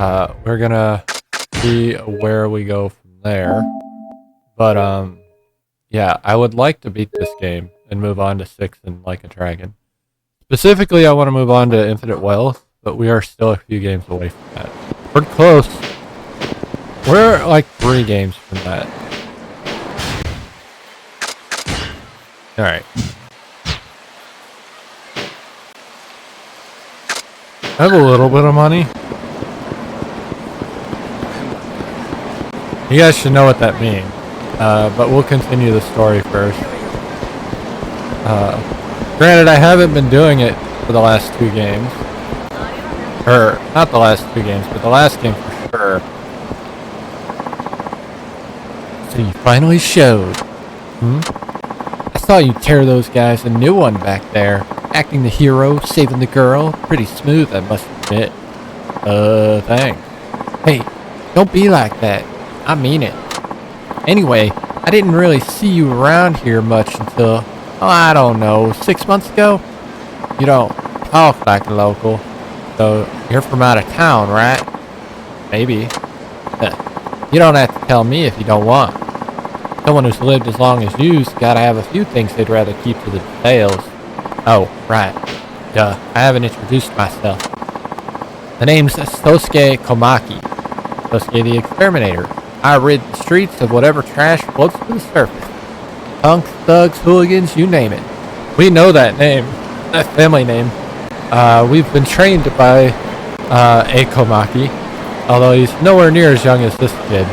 We're gonna see where we go from there. But, yeah, I would like to beat this game and move on to 6 and Like a Dragon. Specifically, I want to move on to Infinite Wealth, but we are still a few games away from that. We're close. We're like 3 games from that. Alright. I have a little bit of money. You guys should know what that means. But we'll continue the story first. Granted, I haven't been doing it for the last 2 games. Or, not the last 2 games, but the last game for sure. So you finally showed. I saw you tear those guys a new one back there. Acting the hero, saving the girl. Pretty smooth, I must admit. Thanks. Hey, don't be like that. I mean it. Anyway, I didn't really see you around here much until, oh, I don't know, 6 months ago? You don't talk like a local, so you're from out of town, right? Maybe. You don't have to tell me if you don't want. Someone who's lived as long as you's gotta have a few things they'd rather keep to the details. Oh, right. Duh, I haven't introduced myself. The name's Sosuke Komaki. Sosuke the Exterminator. I rid the streets of whatever trash floats to the surface. Punks, thugs, hooligans, you name it. We know that name. That family name. We've been trained by Komaki, although he's nowhere near as young as this kid.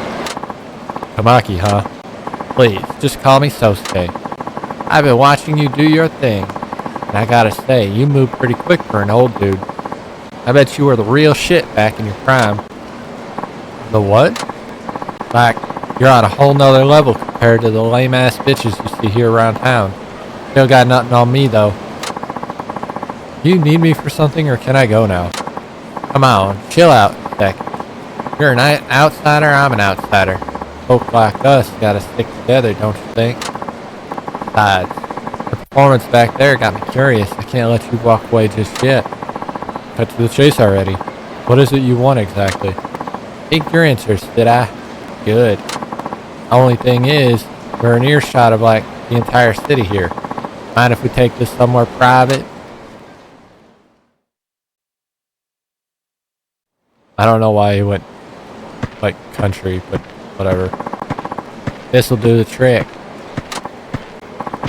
Komaki, huh? Please, just call me Sosuke. I've been watching you do your thing, and I gotta say, you move pretty quick for an old dude. I bet you were the real shit back in your prime. The what? Like, you're on a whole nother level compared to the lame-ass bitches you see here around town. Still got nothing on me, though. You need me for something, or can I go now? Come on, chill out a sec. You're an outsider, I'm an outsider. Folk like us gotta stick together, don't you think? Besides, the performance back there got me curious. I can't let you walk away just yet. Cut to the chase already. What is it you want exactly? Piqued your interest, did I? Good. Only thing is, we're in earshot of like the entire city here. Mind if we take this somewhere private? I don't know why he went like country, but whatever. This'll do the trick.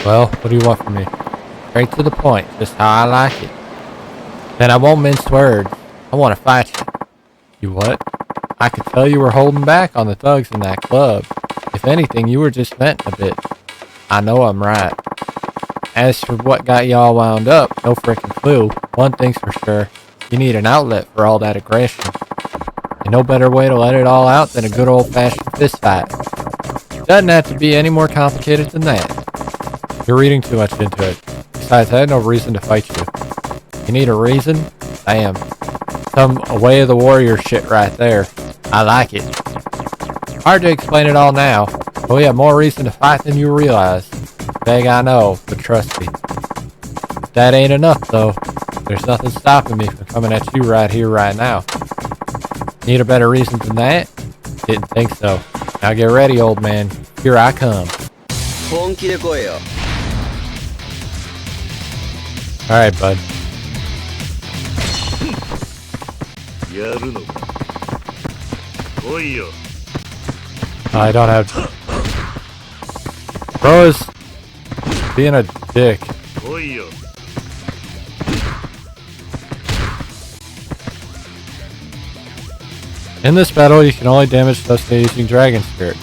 Well, what do you want from me? Straight to the point, just how I like it. Then I won't mince words. I want to fight you. You what? I could tell you were holding back on the thugs in that club. If anything, you were just venting a bit. I know I'm right. As for what got you all wound up, no frickin' clue. One thing's for sure. You need an outlet for all that aggression. And no better way to let it all out than a good old-fashioned fist fight. Doesn't have to be any more complicated than that. You're reading too much into it. Besides, I had no reason to fight you. You need a reason? Damn. Some way of the warrior shit right there. I like it. Hard to explain it all now, but we have more reason to fight than you realize. Vague I know, but trust me. If that ain't enough though, there's nothing stopping me from coming at you right here, right now. Need a better reason than that? Didn't think so. Now get ready, old man. Here I come. Alright, bud. I don't have... Bro is being a dick. In this battle, you can only damage Sosuke using Dragon Spirit.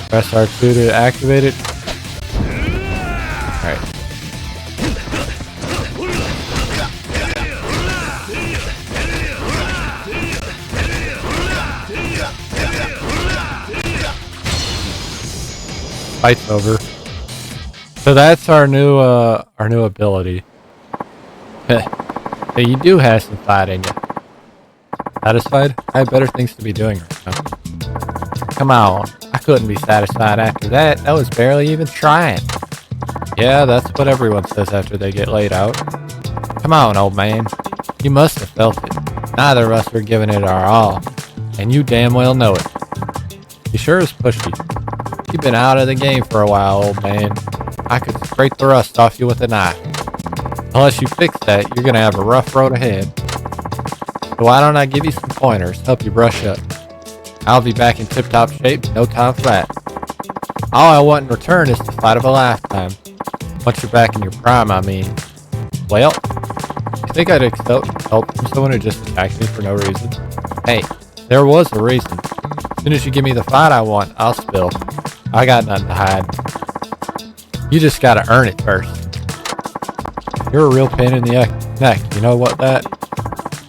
Press R2 to activate it. Alright. Fight's over. So that's our new ability. So you do have some fight in you. Satisfied? I have better things to be doing right now. Come on. I couldn't be satisfied after that. That was barely even trying. Yeah, that's what everyone says after they get laid out. Come on, old man. You must have felt it. Neither of us were giving it our all. And you damn well know it. He sure is pushy. You've been out of the game for a while, old man. I could scrape the rust off you with a knife. Unless you fix that, you're gonna have a rough road ahead. So why don't I give you some pointers, help you brush up? I'll be back in tip-top shape in no time flat. All I want in return is the fight of a lifetime. Once you're back in your prime, I mean. Well, you think I'd accept help from someone who just attacked me for no reason? Hey, there was a reason. As soon as you give me the fight I want, I'll spill. I got nothing to hide. You just gotta earn it first. You're a real pain in the neck, you know what that?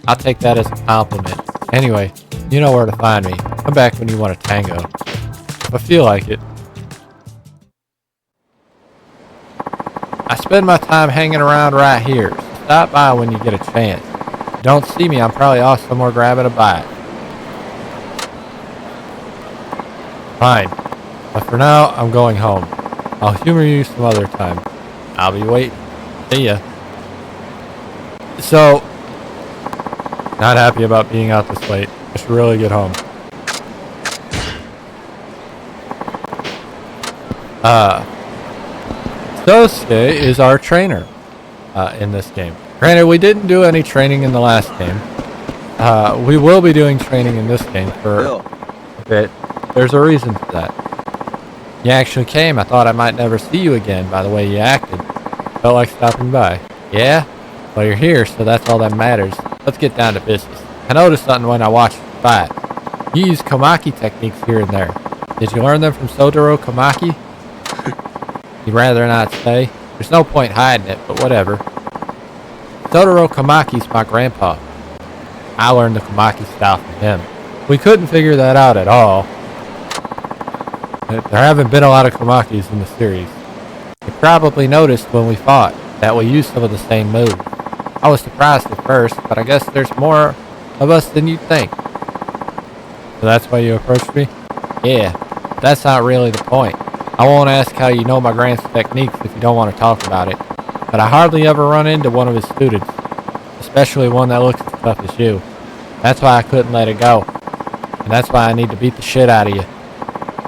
I'll take that as a compliment. Anyway, you know where to find me. Come back when you want a tango. If I feel like it. I spend my time hanging around right here. So stop by when you get a chance. If you don't see me, I'm probably off somewhere grabbing a bite. Fine. But for now, I'm going home. I'll humor you some other time. I'll be waiting. See ya. So, not happy about being out this late. I should really get home. Sosuke is our trainer in this game. Granted, we didn't do any training in the last game. We will be doing training in this game for a bit. There's a reason for that. You actually came. I thought I might never see you again by the way you acted. Felt like stopping by. Yeah? Well, you're here, so that's all that matters. Let's get down to business. I noticed something when I watched you fight. You use Komaki techniques here and there. Did you learn them from Sotaro Komaki? You'd rather not say? There's no point hiding it, but whatever. Sotaro Komaki's my grandpa. I learned the Komaki style from him. We couldn't figure that out at all. There haven't been a lot of Komakis in the series. You probably noticed when we fought that we used some of the same moves. I was surprised at first, but I guess there's more of us than you'd think. So that's why you approached me? Yeah, but that's not really the point. I won't ask how you know my grand's techniques if you don't want to talk about it, but I hardly ever run into one of his students, especially one that looks as tough as you. That's why I couldn't let it go, and that's why I need to beat the shit out of you.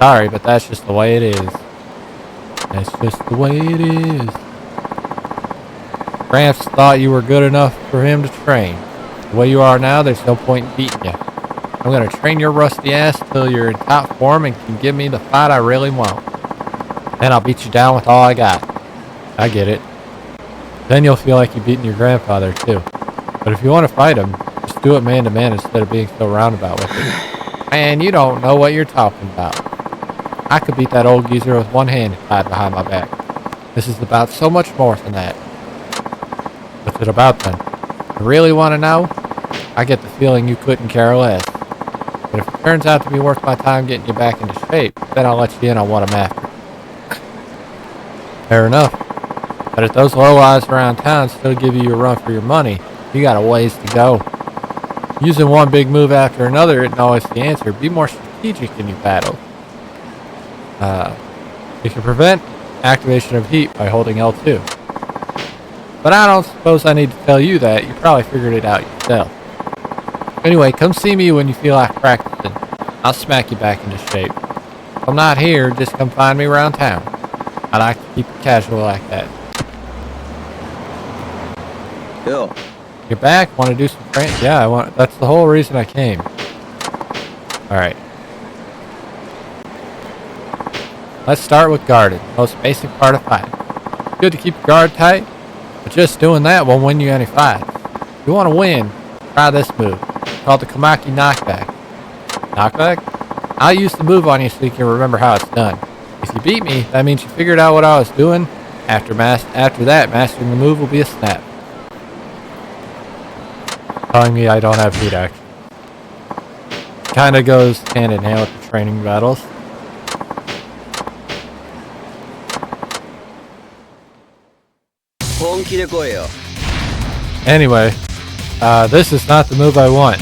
Sorry, but that's just the way it is. That's just the way it is. Gramps thought you were good enough for him to train. The way you are now, there's no point in beating you. I'm gonna train your rusty ass till you're in top form and can give me the fight I really want. Then I'll beat you down with all I got. I get it. Then you'll feel like you've beaten your grandfather too. But if you want to fight him, just do it man to man instead of being so roundabout with it. Man, you don't know what you're talking about. I could beat that old geezer with one hand tied behind my back. This is about so much more than that. What's it about then? You really want to know? I get the feeling you couldn't care less. But if it turns out to be worth my time getting you back into shape, then I'll let you in on what I'm after. Fair enough. But if those lowlives around town still give you a run for your money, you got a ways to go. Using one big move after another isn't always the answer. Be more strategic in your battle. You can prevent activation of heat by holding L2. But I don't suppose I need to tell you that. You probably figured it out yourself. Anyway, come see me when you feel like practicing. I'll smack you back into shape. If I'm not here, just come find me around town. I like to keep it casual like that. Yo. You're back? Want to do some training? Yeah, I want. That's the whole reason I came. Alright. Let's start with guarding. Most basic part of fighting. Good to keep your guard tight, but just doing that won't win you any fights. If you want to win, try this move. It's called the Komaki knockback. Knockback? I'll use the move on you so you can remember how it's done. If you beat me, that means you figured out what I was doing. After that, mastering the move will be a snap. Telling me I don't have heat action. Kinda goes hand in hand with the training battles. Anyway, this is not the move I want.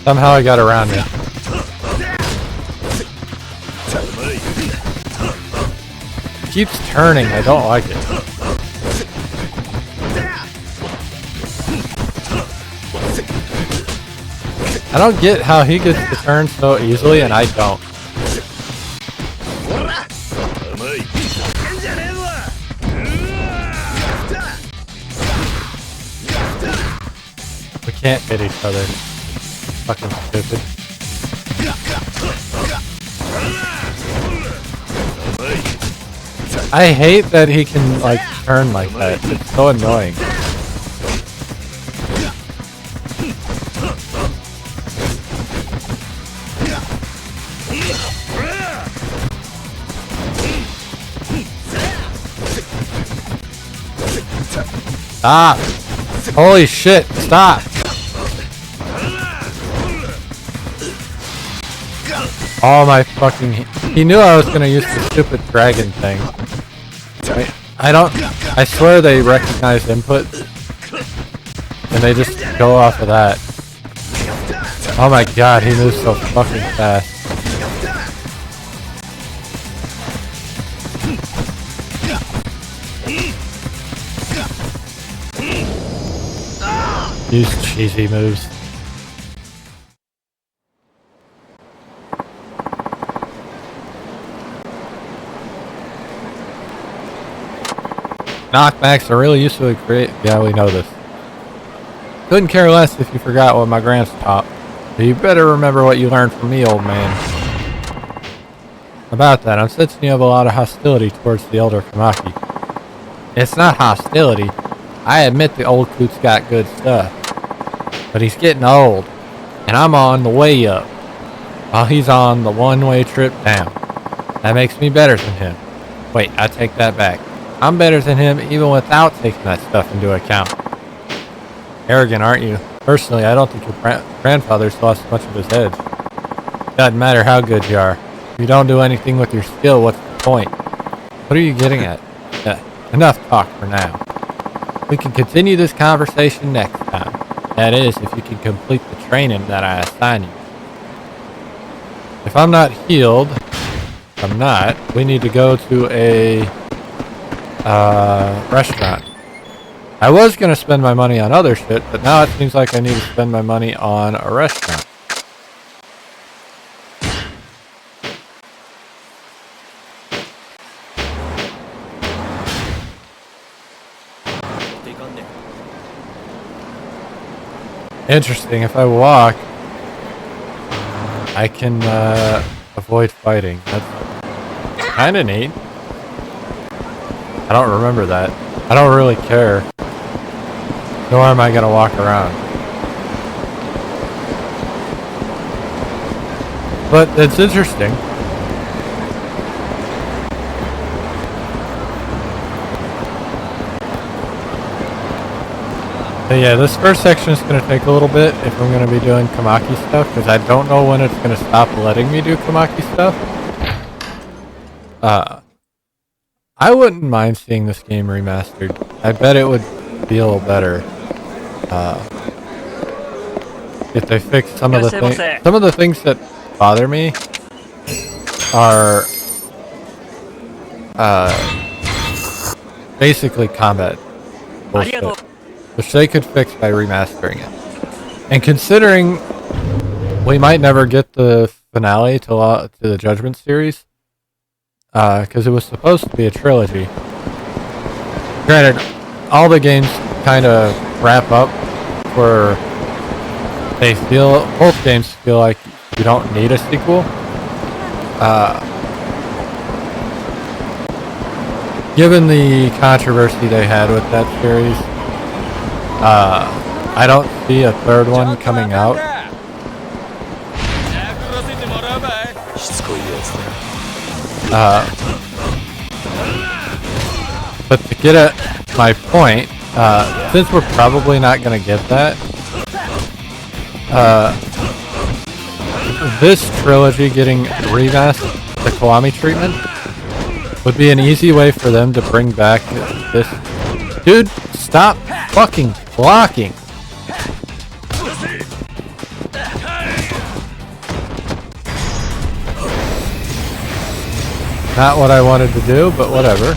Somehow I got around it. Keeps turning, I don't like it. I don't get how he gets to turn so easily and I don't. We can't hit each other. Fucking stupid. I hate that he can like turn like that. It's so annoying. Stop! Holy shit, stop! Oh my fucking... He knew I was gonna use the stupid dragon thing. I swear they recognize input and they just go off of that. Oh my god, he moves so fucking fast. Use cheesy moves. Knockbacks are really useful to create. Yeah, we know this. Couldn't care less if you forgot what my gramps taught. But you better remember what you learned from me, old man. About that, I'm sensing you have a lot of hostility towards the elder Kamaki. It's not hostility. I admit the old coot's got good stuff. But he's getting old. And I'm on the way up. While he's on the one-way trip down. That makes me better than him. Wait, I take that back. I'm better than him even without taking that stuff into account. Arrogant, aren't you? Personally, I don't think your grandfather's lost much of his edge. Doesn't matter how good you are. If you don't do anything with your skill, what's the point? What are you getting at? Enough talk for now. We can continue this conversation next time. That is, if you can complete the training that I assign you. If I'm not healed, I'm not, we need to go to a restaurant. I was gonna spend my money on other shit, but now it seems like I need to spend my money on a restaurant. Interesting, if I walk, I can avoid fighting. That's kinda neat. I don't remember that. I don't really care. Nor am I gonna walk around. But it's interesting. But yeah, this first section is gonna take a little bit if I'm gonna be doing Kamaki stuff, because I don't know when it's gonna stop letting me do Kamaki stuff. I wouldn't mind seeing this game remastered. I bet it would feel better if they fixed some of the things. Some of the things that bother me are basically combat bullshit, which they could fix by remastering it. And considering we might never get the finale to the Judgment series, because it was supposed to be a trilogy. Granted, all the games kind of wrap up where both games feel like you don't need a sequel. Given the controversy they had with that series, I don't see a third one coming out. But to get at my point, since we're probably not going to get that, this trilogy getting remastered, the Kiwami treatment, would be an easy way for them to bring back this. Dude, stop fucking blocking! Not what I wanted to do, but whatever.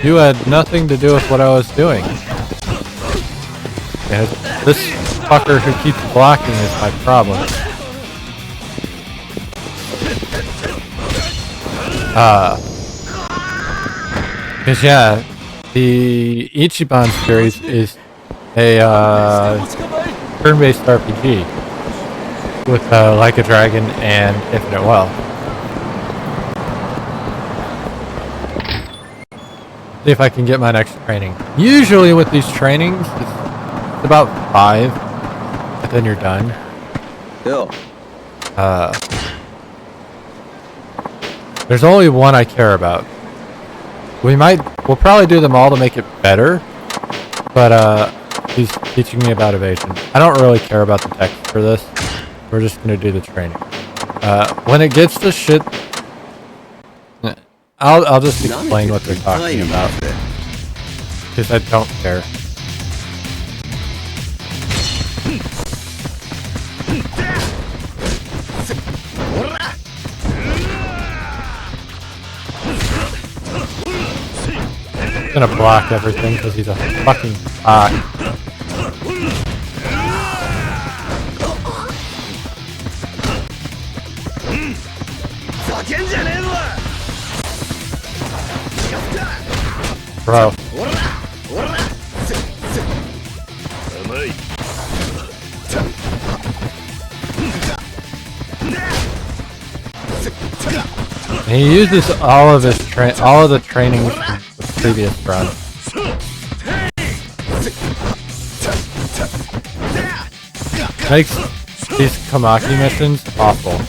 You had nothing to do with what I was doing. And this fucker who keeps blocking is my problem. Cause yeah, the Ichiban series is a turn-based RPG with Like a Dragon and Infinite Wealth. See if I can get my next training. Usually with these trainings, it's about 5, but then you're done. There's only one I care about. We'll probably do them all to make it better, but he's teaching me about evasion. I don't really care about the text for this. We're just gonna do the training. When it gets to shit, I'll just explain what they're talking about, because I don't care. I'm gonna block everything because he's a fucking cock. Bro. And he uses all of the training from the previous run. Makes these Kamaki missions awful.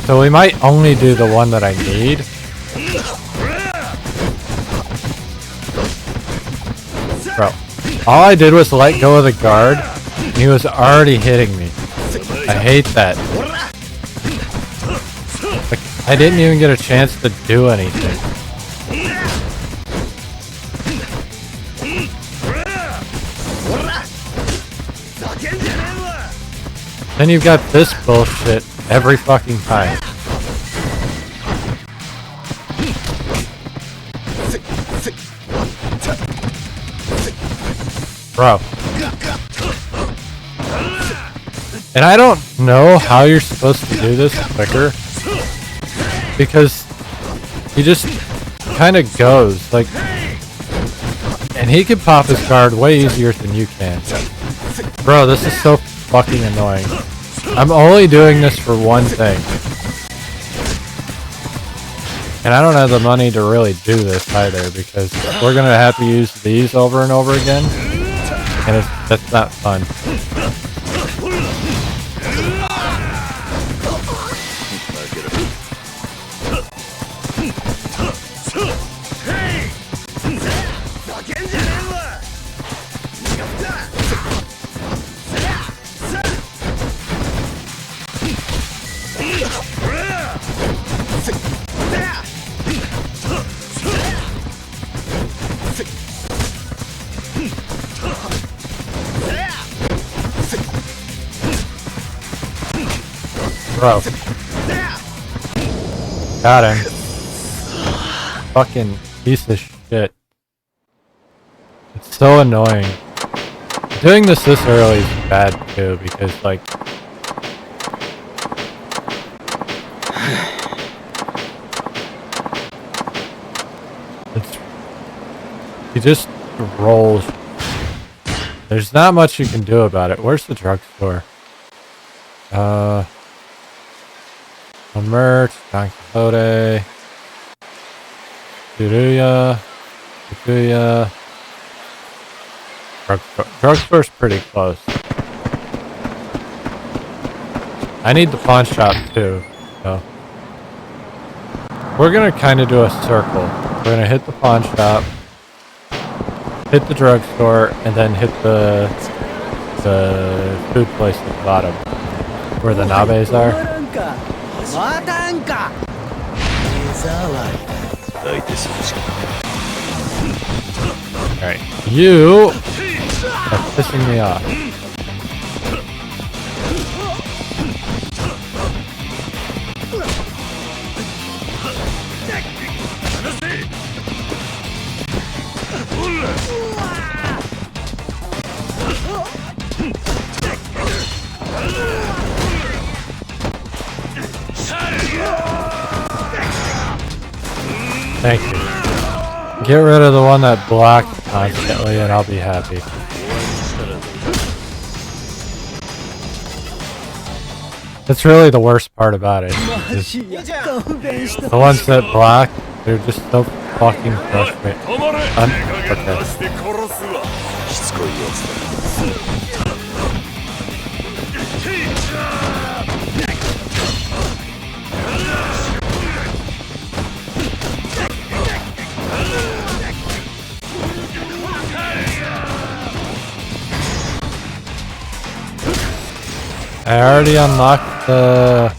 So we might only do the one that I need. Bro, all I did was let go of the guard, and he was already hitting me. I hate that. Like, I didn't even get a chance to do anything. Then you've got this bullshit every fucking time. Bro. And I don't know how you're supposed to do this quicker, because he just kind of goes, like, and he can pop his guard way easier than you can. Bro, this is so fucking annoying. I'm only doing this for one thing. And I don't have the money to really do this either, because we're gonna have to use these over and over again, and that's not fun. Bro. Got him. Fucking piece of shit. It's so annoying. Doing this early is bad too, because like... he just rolls. There's not much you can do about it. Where's the drugstore? On merch, Don Quixote, Tsuruya. Drugstore's pretty close. I need the pawn shop too, so. We're gonna kind of do a circle. We're gonna hit the pawn shop, hit the drugstore, and then hit the food place at the bottom, where the nabes are. Alright, you are pissing me off. Thank you. Get rid of the one that blocks constantly and I'll be happy. That's really the worst part about it. The ones that block, they're just so fucking frustrating. Okay. I already unlocked the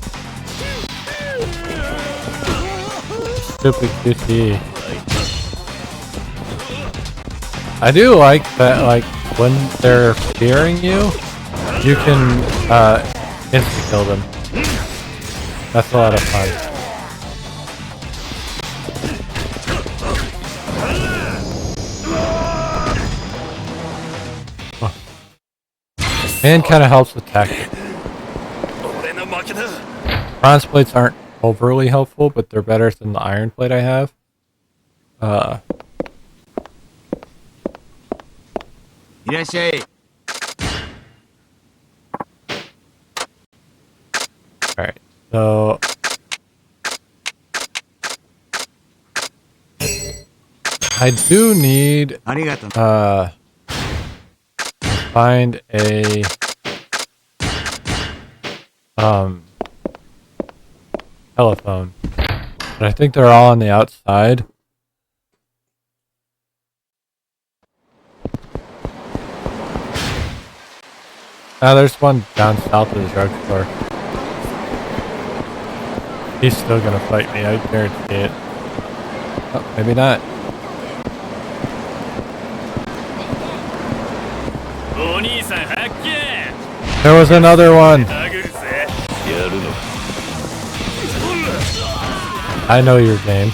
stupid QT. I do like that, like, when they're fearing you, you can insta-kill them. That's a lot of fun. Oh. And kind of helps with tactics. Bronze plates aren't overly helpful, but they're better than the iron plate I have. Alright, so I do need find a telephone. But I think they're all on the outside. Ah, there's one down south of the drugstore. He's still gonna fight me, I guarantee it. Oh, maybe not. There was another one! I know your game.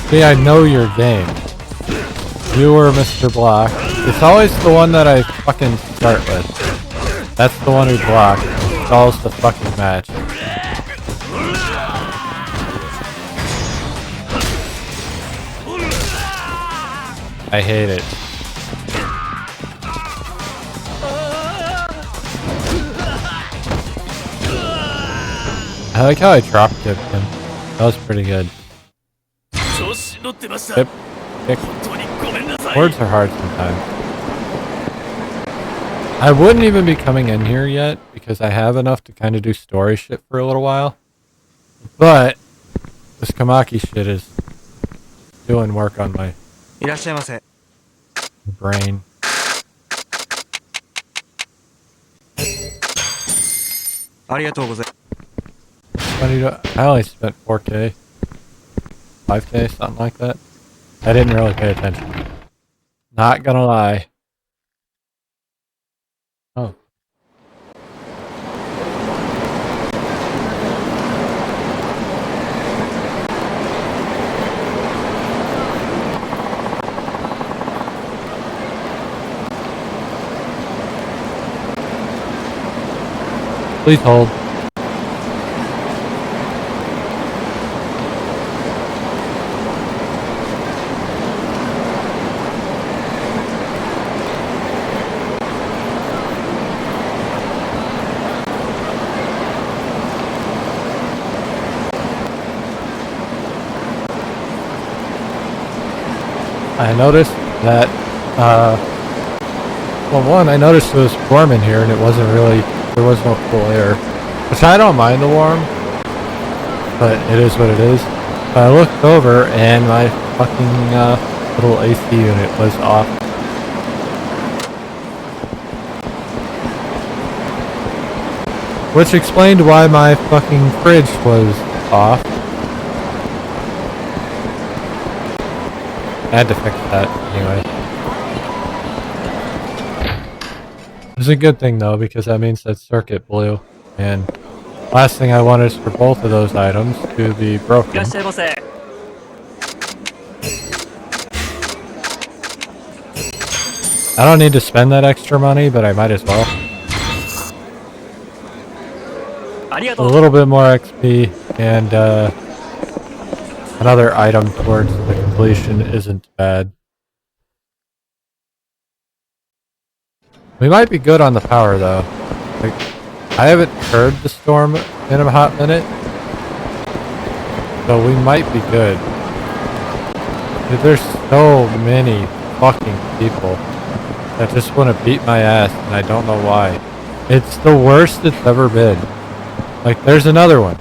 See, I know your game. You were Mr. Block. It's always the one that I fucking start with. That's the one who blocks. Stalls the fucking match. I hate it. I like how I drop kicked him. That was pretty good. Yep. Words are hard sometimes. I wouldn't even be coming in here yet because I have enough to kind of do story shit for a little while. But this Kamaki shit is doing work on my brain. I only spent 4K. 5K, something like that. I didn't really pay attention. Not gonna lie. Oh. Please hold. I noticed that, well, one, I noticed it was warm in here and it wasn't really, there was no cool air. Which I don't mind the warm, but it is what it is. I looked over and my fucking little AC unit was off. Which explained why my fucking fridge was off. I had to fix that anyway. It's a good thing though, because that means that circuit blew. And last thing I want is for both of those items to be broken. I don't need to spend that extra money, but I might as well. A little bit more XP and another item towards the completion isn't bad. We might be good on the power though. Like, I haven't heard the storm in a hot minute, so we might be good. Dude, there's so many fucking people that just want to beat my ass, and I don't know why. It's the worst it's ever been. Like, there's another one.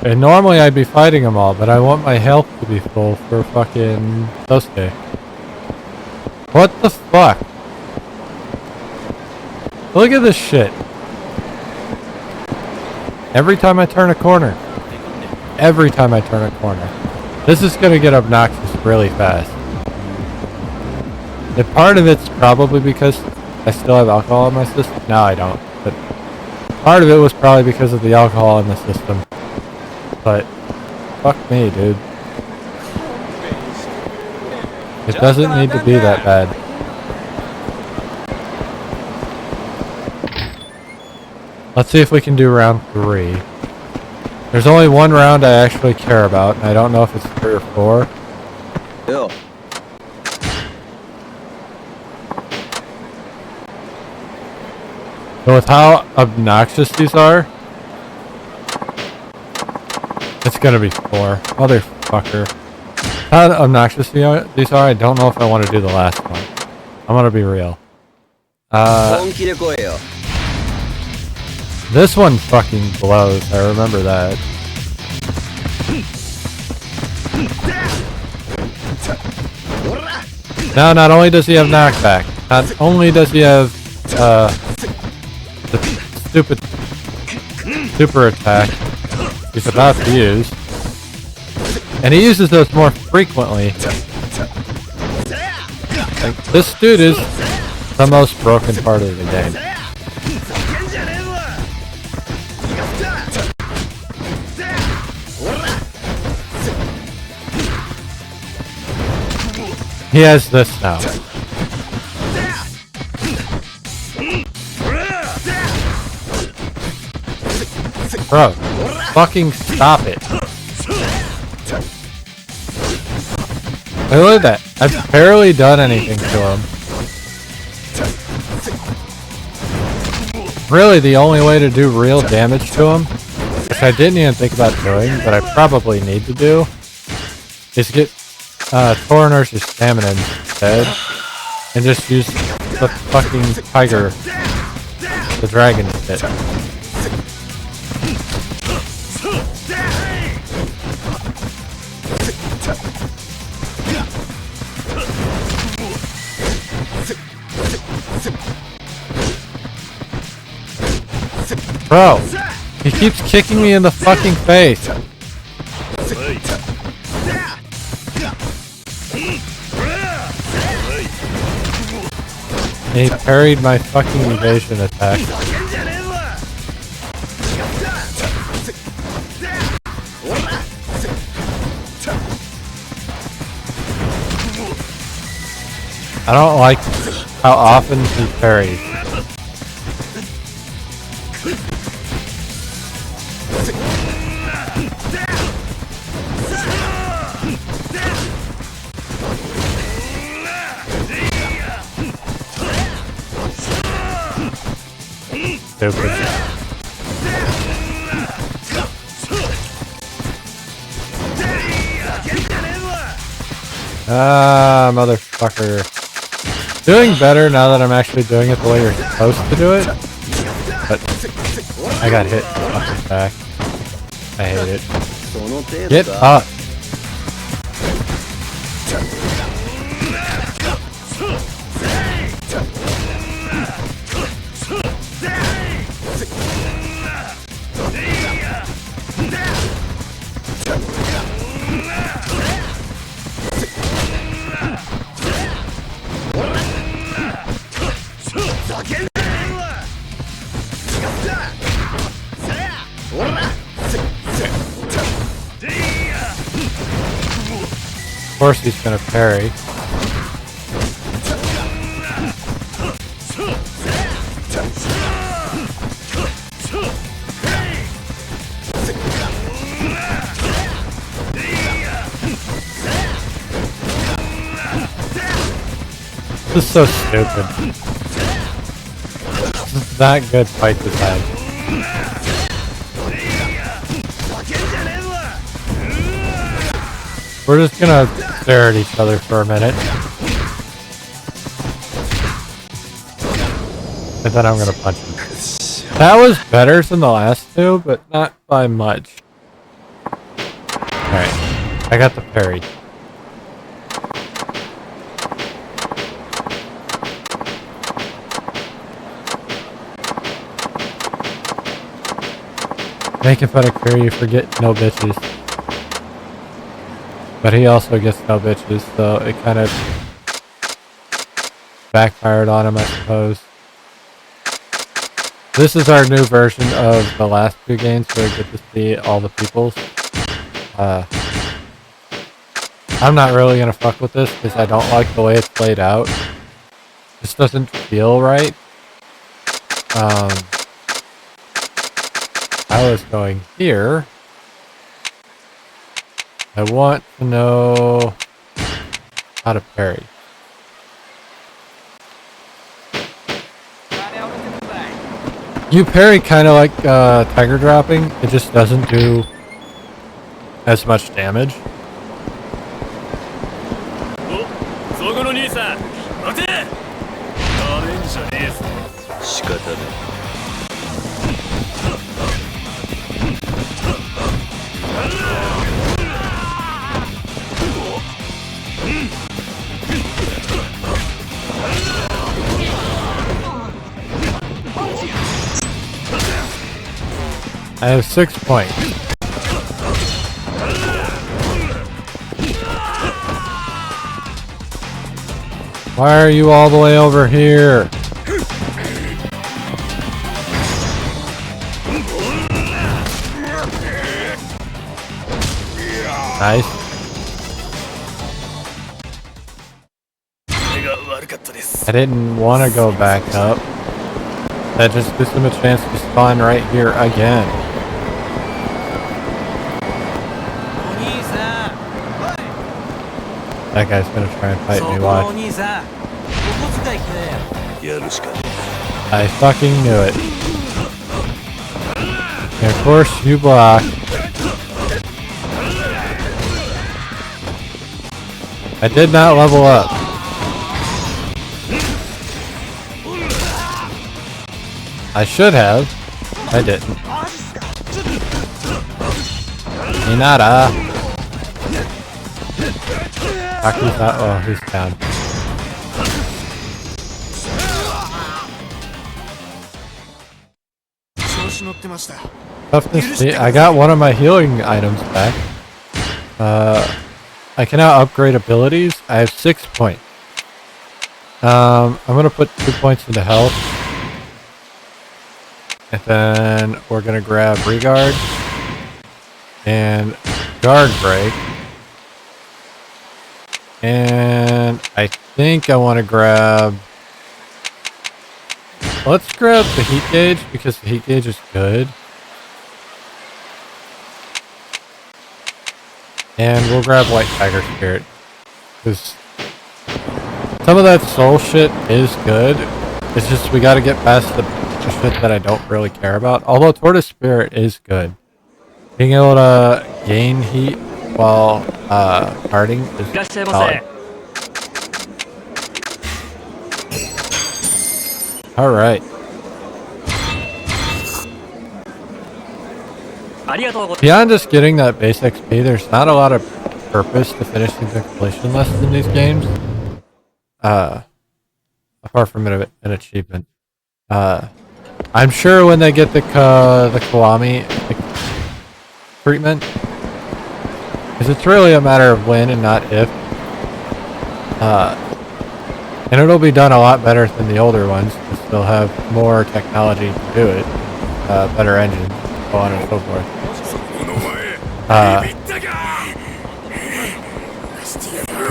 And normally I'd be fighting them all, but I want my health to be full for fucking Sosuke. What the fuck? Look at this shit. Every time I turn a corner. Every time I turn a corner. This is gonna get obnoxious really fast. And part of it's probably because I still have alcohol in my system. No, I don't. But part of it was probably because of the alcohol in the system. But fuck me, dude. It doesn't need to be that bad. Let's see if we can do round 3. There's only one round I actually care about, and I don't know if it's 3 or 4. Ew. So with how obnoxious these are, it's gonna be 4. Motherfucker. How obnoxious these are, I don't know if I want to do the last one. I'm gonna be real. This one fucking blows, I remember that. Now, not only does he have knockback, not only does he have the stupid super attack he's about to use, and he uses those more frequently. Like, this dude is the most broken part of the game. He has this now. Bro, fucking stop it. Look at that. I've barely done anything to him. Really, the only way to do real damage to him, which I didn't even think about doing, but I probably need to do, is get Tornurse's stamina instead, and just use the fucking tiger, the dragon shit. Bro, he keeps kicking me in the fucking face. He parried my fucking evasion attack. I don't like how often he parries. Stupid. Ah, motherfucker. Doing better now that I'm actually doing it the way you're supposed to do it. But I got hit fucking back. I hate it. Get up. course he's gonna parry. This is so stupid. This is not good fight design. We're just gonna stare at each other for a minute. And then I'm gonna punch him. That was better than the last two, but not by much. Alright. I got the parry. Make it better clear you forget no bitches. But he also gets no bitches, so it kind of backfired on him, I suppose. This is our new version of the last two games where we get to see all the peoples. I'm not really gonna fuck with this because I don't like the way it's played out. This doesn't feel right. I was going here. I want to know how to parry. You parry kind of like tiger dropping. It just doesn't do as much damage. I have 6 points. Why are you all the way over here? Nice. I didn't want to go back up. That just gives him a chance to spawn right here again. That guy's gonna try and fight me, watch. I fucking knew it. And of course you block. I did not level up. I should have. I didn't. Hinata. Aki's not. Oh, he's down. Toughness. See, I got one of my healing items back. I can now upgrade abilities. I have 6 points. I'm gonna put 2 points into health. And then we're gonna grab Regard and Guard Break. And I think I want to grab... Let's grab the Heat Gauge because the Heat Gauge is good. And we'll grab White Tiger Spirit. Because some of that soul shit is good. It's just we gotta get past the shit that I don't really care about. Although Tortoise Spirit is good. Being able to gain heat while parting is solid. Alright. Beyond just getting that base XP, there's not a lot of purpose to finishing the completion list in these games. Apart from an achievement. I'm sure when they get the Kiwami treatment, because it's really a matter of when and not if. And it'll be done a lot better than the older ones, because they'll have more technology to do it. Better engines, so on and so forth.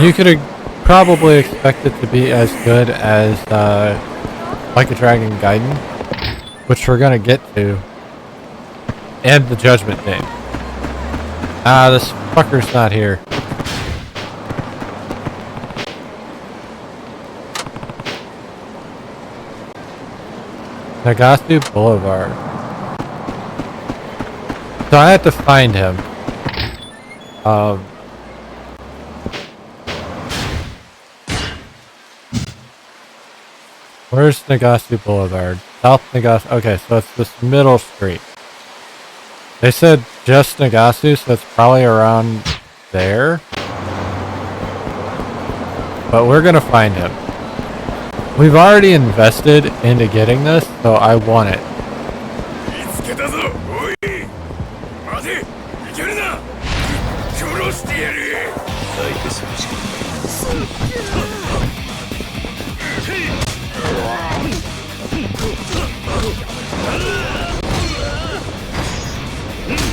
You could probably expect it to be as good as Like a Dragon Gaiden, which we're gonna get to, and the Judgment game. Ah, this fucker's not here. Nagasu Boulevard. So I had to find him. Where's Nagasu Boulevard? South Nagasu. Okay, so it's this middle street. They said just Nagasu, so it's probably around there. But we're gonna find him. We've already invested into getting this, so I want it.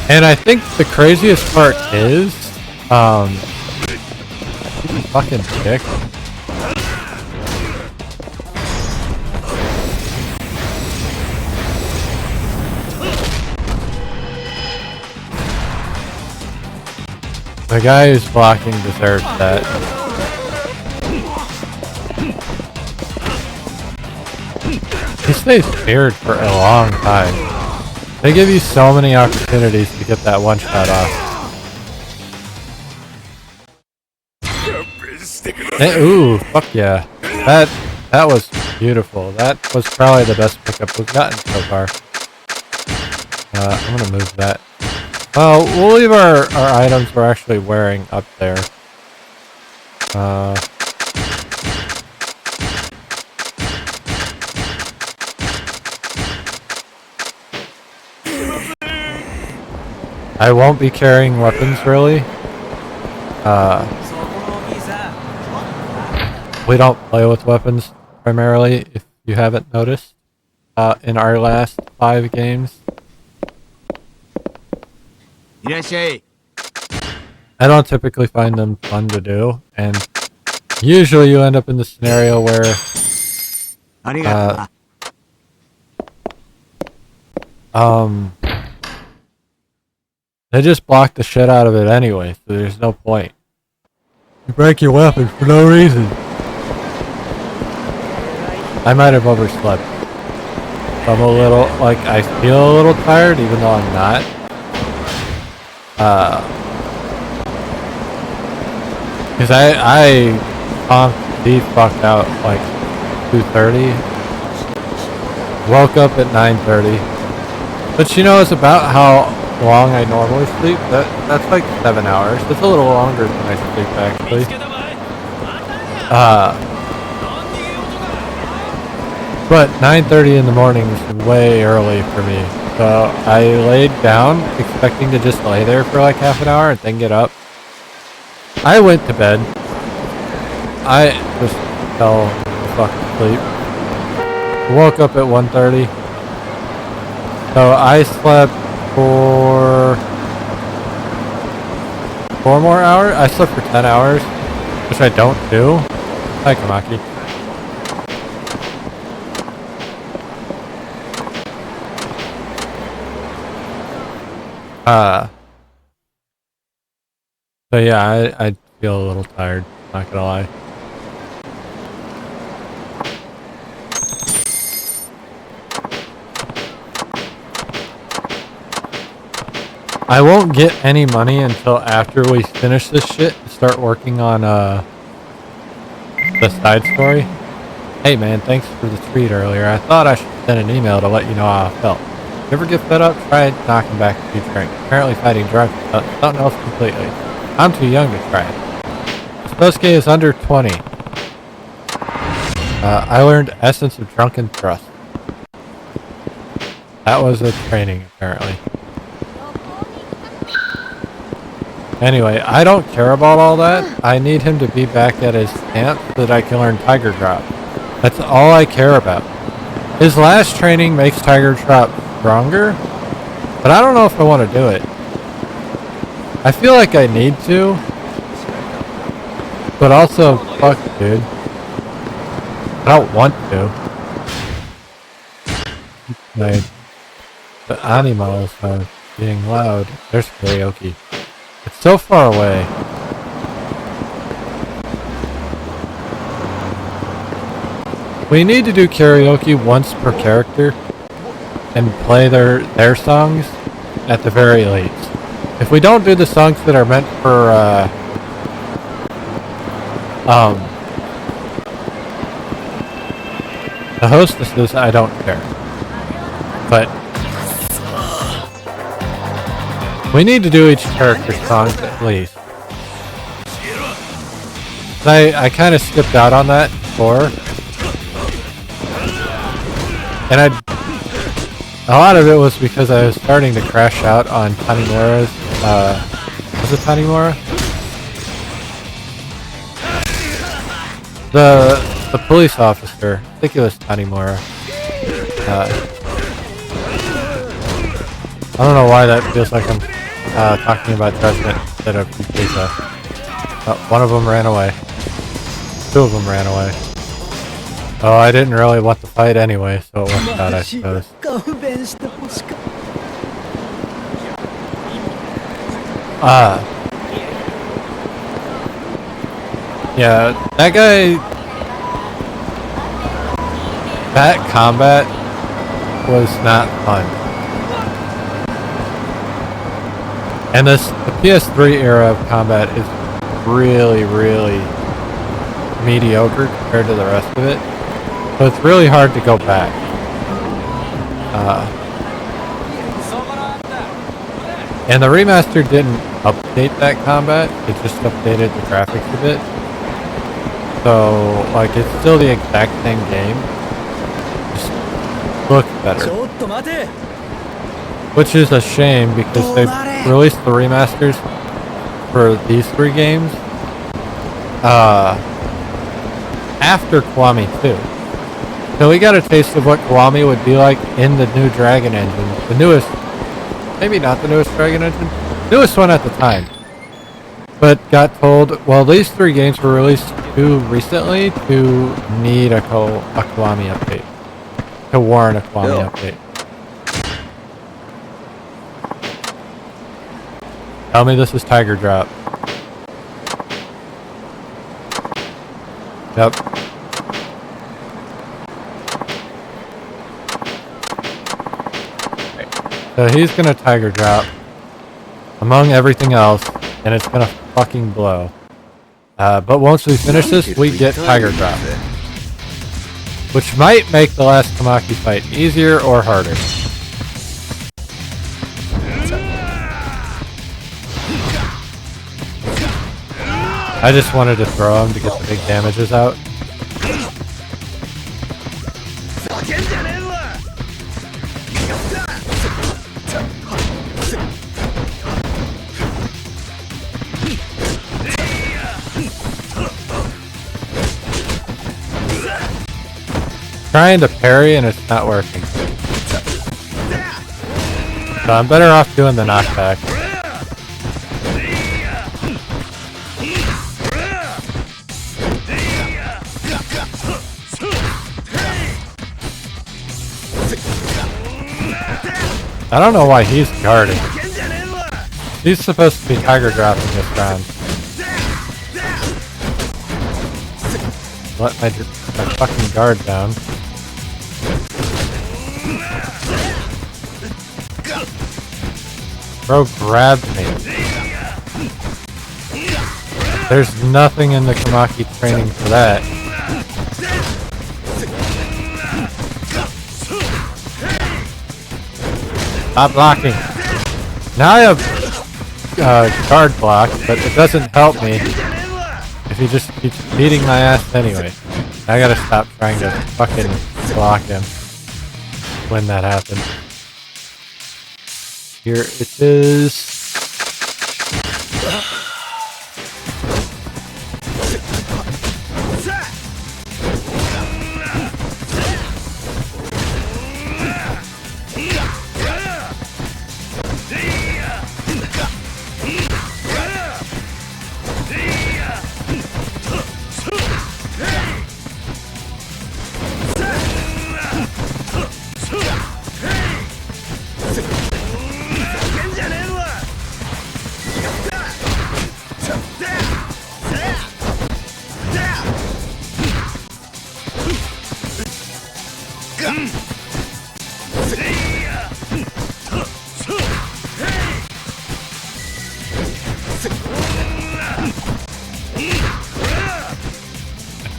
And I think the craziest part is, fucking dick. The guy who's blocking deserves that. He stays feared for a long time. They give you so many opportunities to get that one shot off. Hey, ooh, fuck yeah. That was beautiful. That was probably the best pickup we've gotten so far. I'm gonna move that. Well, we'll leave our items we're actually wearing up there. I won't be carrying weapons, really. We don't play with weapons, primarily, if you haven't noticed, in our last 5 games. I don't typically find them fun to do, and usually you end up in the scenario where they just block the shit out of it anyway, so there's no point. You break your weapon for no reason. I might have overslept. So I'm a little, like, I feel a little tired even though I'm not. Cause I conked the fuck out like 2:30. Woke up at 9:30. But you know, it's about how long I normally sleep. That's like 7 hours. It's a little longer than I sleep actually. But 9:30 in the morning is way early for me. So I laid down expecting to just lay there for like half an hour and then get up. I went to bed. I just fell fucking asleep. Woke up at 1:30. So I slept for 4 more hours? I slept for 10 hours, which I don't do. Hi, Kamaki. So yeah, I feel a little tired, not gonna lie. I won't get any money until after we finish this shit and start working on the side story. Hey man, thanks for the treat earlier. I thought I should send an email to let you know how I felt. If you ever get fed up, try knocking back a few drinks. Apparently fighting drunk is something else completely. I'm too young to try it. Sasuke is under 20. I learned Essence of Drunken Trust. That was a training, apparently. Anyway, I don't care about all that. I need him to be back at his camp so that I can learn Tiger Drop. That's all I care about. His last training makes Tiger Drop stronger, but I don't know if I want to do it. I feel like I need to, but also, fuck, dude. I don't want to. The animals are being loud. There's karaoke. It's so far away. We need to do karaoke once per character and play their songs at the very least. If we don't do the songs that are meant for the hostesses, I don't care. But we need to do each character's songs at least. I kind of skipped out on that before. And a lot of it was because I was starting to crash out on Tanimura's, was it Tanimura? The police officer. I think it was Tanimura. I don't know why that feels like I'm talking about Judgment instead of Yakuza. One of them ran away. Two of them ran away. Oh, I didn't really want to fight anyway, so it worked out, I suppose. Yeah, that guy... That combat was not fun. And the PS3 era of combat is really, really mediocre compared to the rest of it. So it's really hard to go back. And the remaster didn't update that combat, it just updated the graphics a bit. So, like, it's still the exact same game, just looks better. Which is a shame because they've released the remasters for these three games after Kiwami 2. So we got a taste of what Kiwami would be like in the new Dragon engine. The newest, maybe not the newest Dragon engine, newest one at the time. But got told, well, these three games were released too recently to need a Kiwami update. To warrant a Kiwami update. Tell me this is Tiger Drop. Yep. So he's gonna Tiger Drop among everything else, and it's gonna fucking blow. But once we finish this, we get Tiger Drop, which might make the last Tamaki fight easier or harder. I just wanted to throw him to get the big damages out. Trying to parry and it's not working. So I'm better off doing the knockback. I don't know why he's guarding. He's supposed to be Tiger Dropping this round. Let my fucking guard down. Bro grabbed me. There's nothing in the Kamaki training for that. Stop blocking. Now I have guard block, but it doesn't help me if he just keeps beating my ass anyway. I gotta stop trying to fucking block him when that happens. Here it is.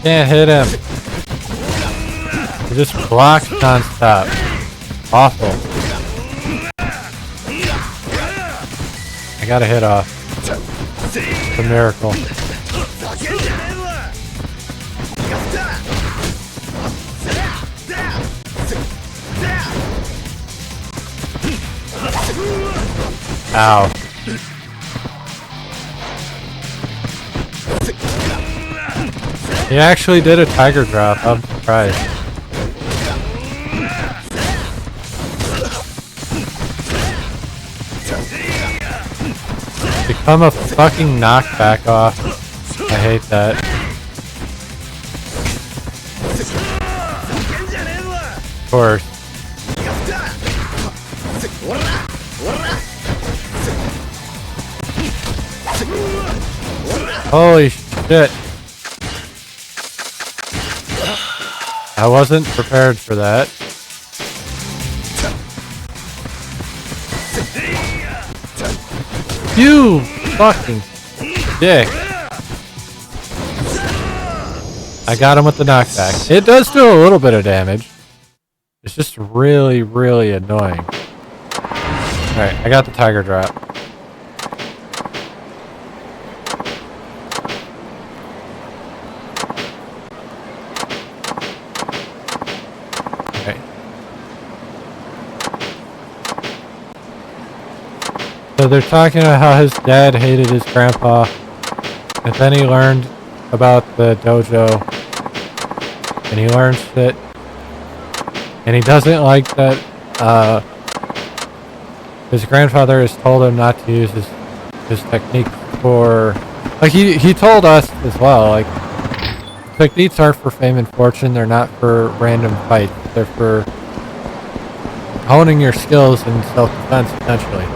Can't hit him. He just blocks non-stop. Awful. I got a hit off. It's a miracle. Ow. He actually did a tiger drop. I'm surprised. Become a fucking knockback off. I hate that. Of course. Holy shit. I wasn't prepared for that. You fucking dick. I got him with the knockback. It does do a little bit of damage. It's just really, really annoying. Alright, I got the tiger drop. Okay. So they're talking about how his dad hated his grandpa, and then he learned about the dojo, and he learns that, and he doesn't like that his grandfather has told him not to use his technique for, like he told us as well, like techniques aren't for fame and fortune, they're not for random fights, they're for honing your skills in self-defense essentially.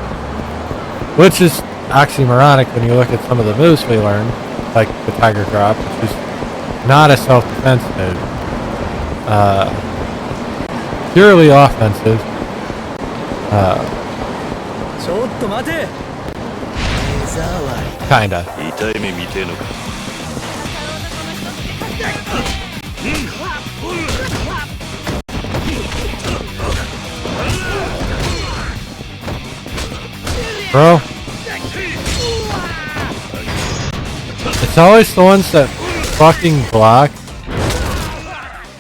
Which is oxymoronic when you look at some of the moves we learned, like the tiger drop, which is not a self-defense move. Purely offensive. Kinda. Bro. It's always the ones that fucking block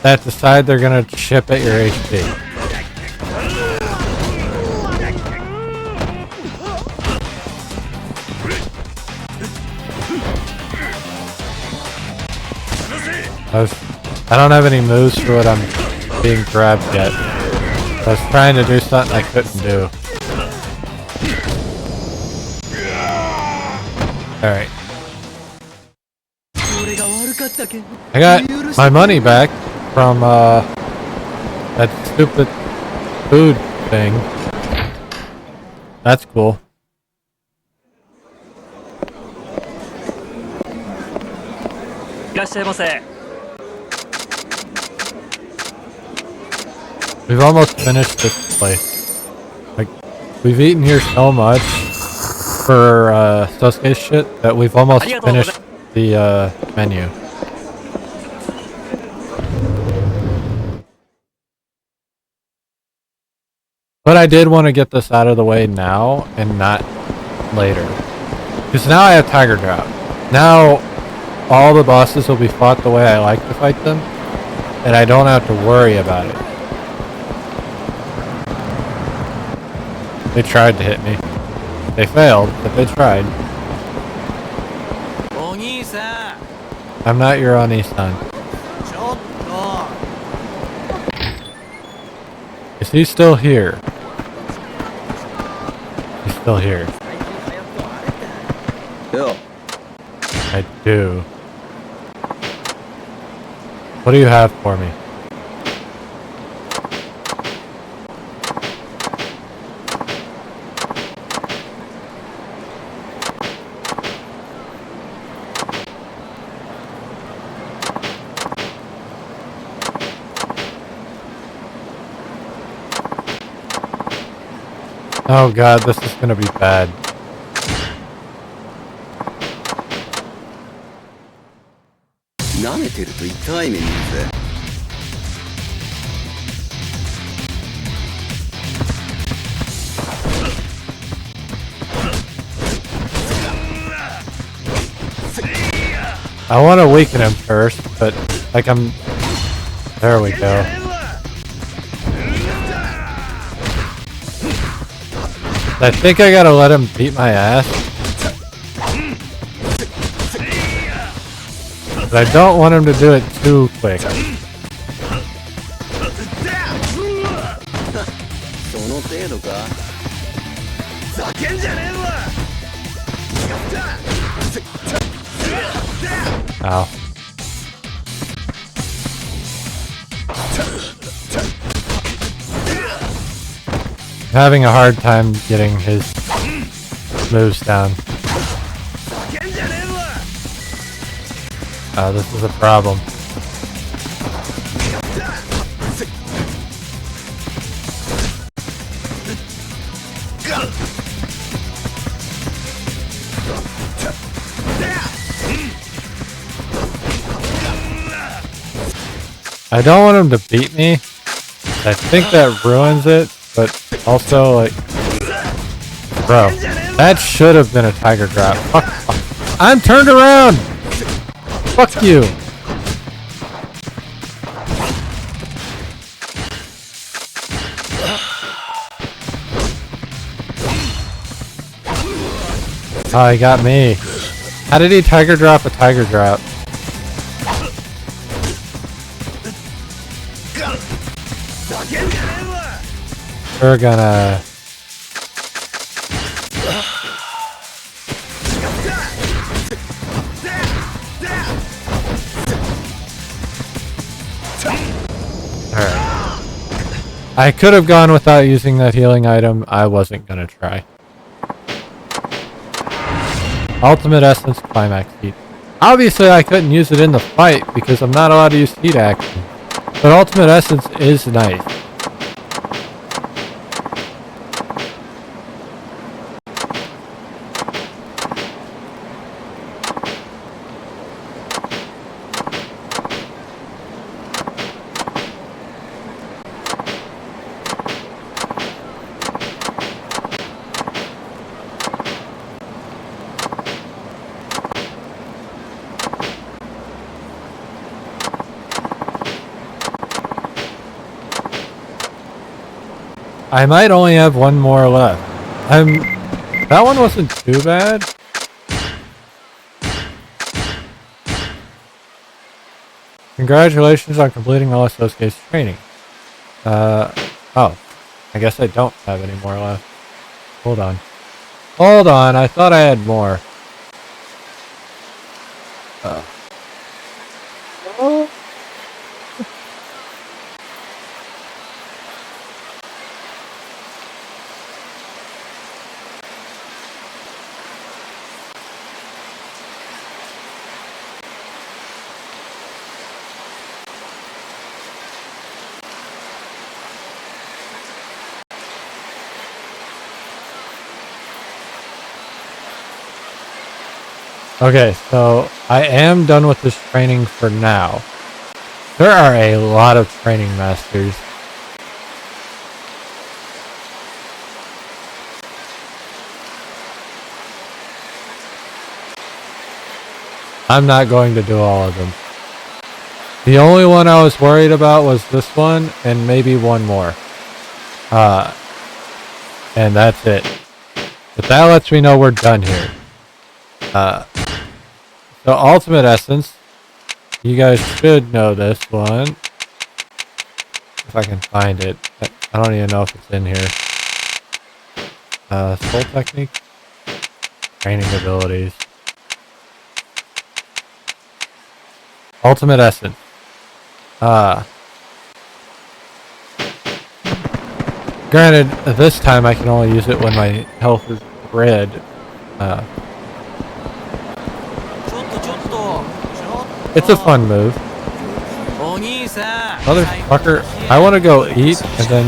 that decide they're gonna chip at your HP. I don't have any moves for what I'm being grabbed yet. I was trying to do something I couldn't do. Alright. I got my money back from that stupid food thing. That's cool. We've almost finished this place. Like, we've eaten here so much for Sosuke's shit that we've almost finished the menu. But I did want to get this out of the way now and not later. Because now I have Tiger Drop. Now all the bosses will be fought the way I like to fight them. And I don't have to worry about it. They tried to hit me. They failed, but they tried. I'm not your Oni-san. Is he still here? He's still here. Bill. I do. What do you have for me? Oh god, this is gonna be bad. I want to weaken him first, but like I'm... There we go. I think I gotta let him beat my ass. But I don't want him to do it too quick. Ow. Having a hard time getting his moves down. This is a problem. I don't want him to beat me. I think that ruins it, but also, like... Bro, that should have been a tiger drop. Fuck. I'm turned around! Fuck you! Oh, he got me. How did he tiger drop a tiger drop? We're gonna... Alright. I could have gone without using that healing item. I wasn't gonna try. Ultimate Essence Climax Heat. Obviously I couldn't use it in the fight because I'm not allowed to use heat action. But Ultimate Essence is nice. I might only have one more left. That one wasn't too bad. Congratulations on completing all Sosuke's training. Oh. I guess I don't have any more left. Hold on. Hold on, I thought I had more. Oh. Okay, so I am done with this training for now. There are a lot of training masters. I'm not going to do all of them. The only one I was worried about was this one and maybe one more. And that's it. But that lets me know we're done here. So Ultimate Essence, you guys should know this one. If I can find it. I don't even know if it's in here. Soul Technique. Training abilities. Ultimate Essence. Granted, this time I can only use it when my health is red. It's a fun move. Motherfucker, I want to go eat and then...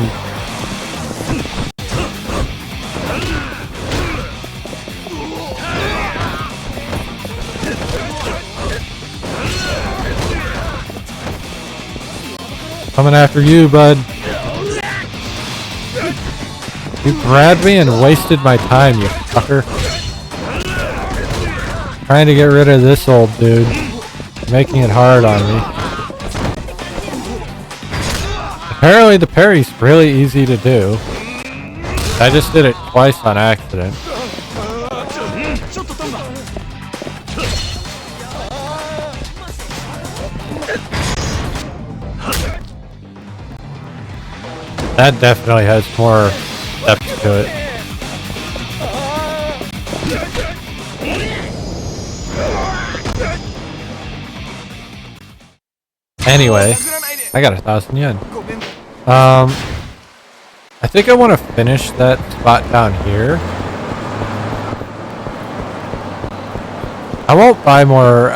Coming after you, bud. You grabbed me and wasted my time, you fucker. Trying to get rid of this old dude. Making it hard on me. Apparently the parry's really easy to do. I just did it twice on accident. That definitely has more depth to it. Anyway, I got 1,000 yen. I think I want to finish that spot down here. I won't buy more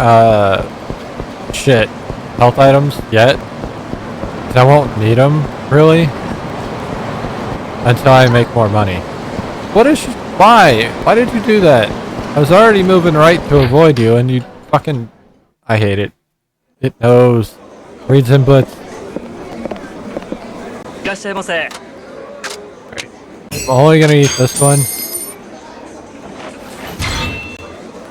health items yet, because I won't need them really until I make more money. Why did you do that? I was already moving right to avoid you, and you fucking... I hate it. It knows. Reads inputs. I'm only gonna eat this one.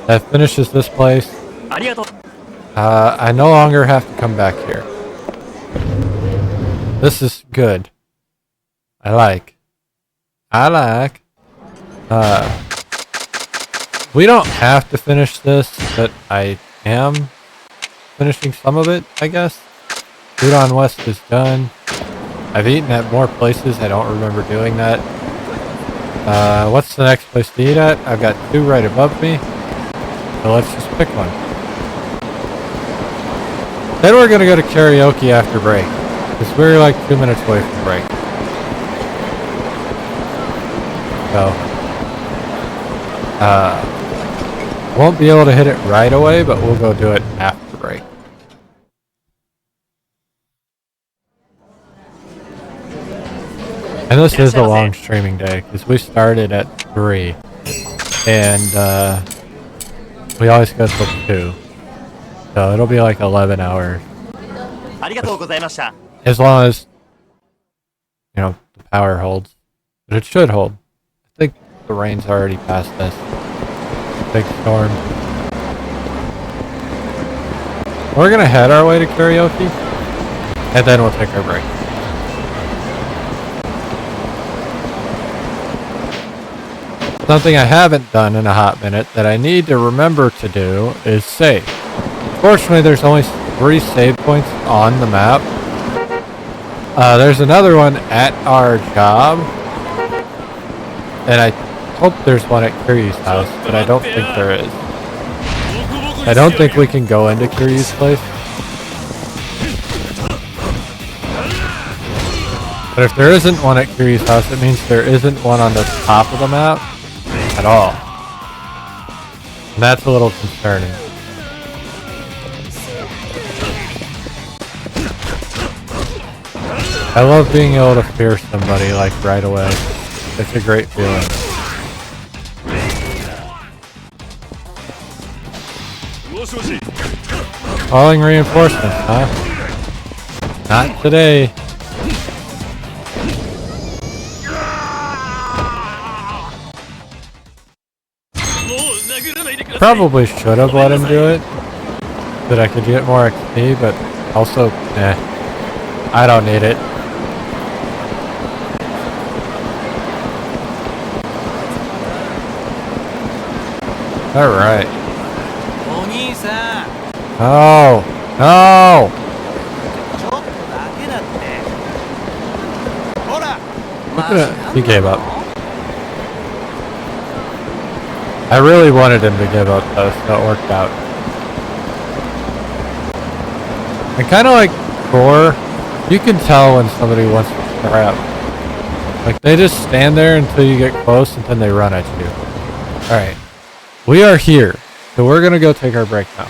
That finishes this place. I no longer have to come back here. This is good. I like. We don't have to finish this, but I am finishing some of it, I guess. Udon West is done. I've eaten at more places. I don't remember doing that. What's the next place to eat at? I've got 2 right above me. So let's just pick one. Then we're gonna go to karaoke after break. Because we're like 2 minutes away from break. So, won't be able to hit it right away, but we'll go do it after break. And this is a long streaming day, because we started at 3. And, we always go till 2. So it'll be like 11 hours. As long as, you know, the power holds. But it should hold. I think the rain's already past this. Big storm. We're gonna head our way to karaoke. And then we'll take our break. Something I haven't done in a hot minute that I need to remember to do is save. Fortunately, there's only 3 save points on the map. There's another one at our job. And I hope there's one at Kiryu's house, but I don't think there is. I don't think we can go into Kiryu's place. But if there isn't one at Kiryu's house, it means there isn't one on the top of the map at all. And that's a little concerning. I love being able to fear somebody like right away. It's a great feeling. Calling reinforcements, huh? Not today. Probably should have let him do it, so that I could get more XP, but also, I don't need it. Alright. No! No! Look at it. He gave up. I really wanted him to give up though, so it worked out. I kind of like 4. You can tell when somebody wants to scrap. Like they just stand there until you get close and then they run at you. Alright. We are here. So we're gonna go take our break now.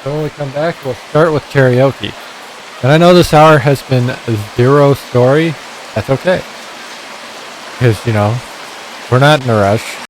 So when we come back, we'll start with karaoke. And I know this hour has been 0 story. That's okay. Because, you know, we're not in a rush.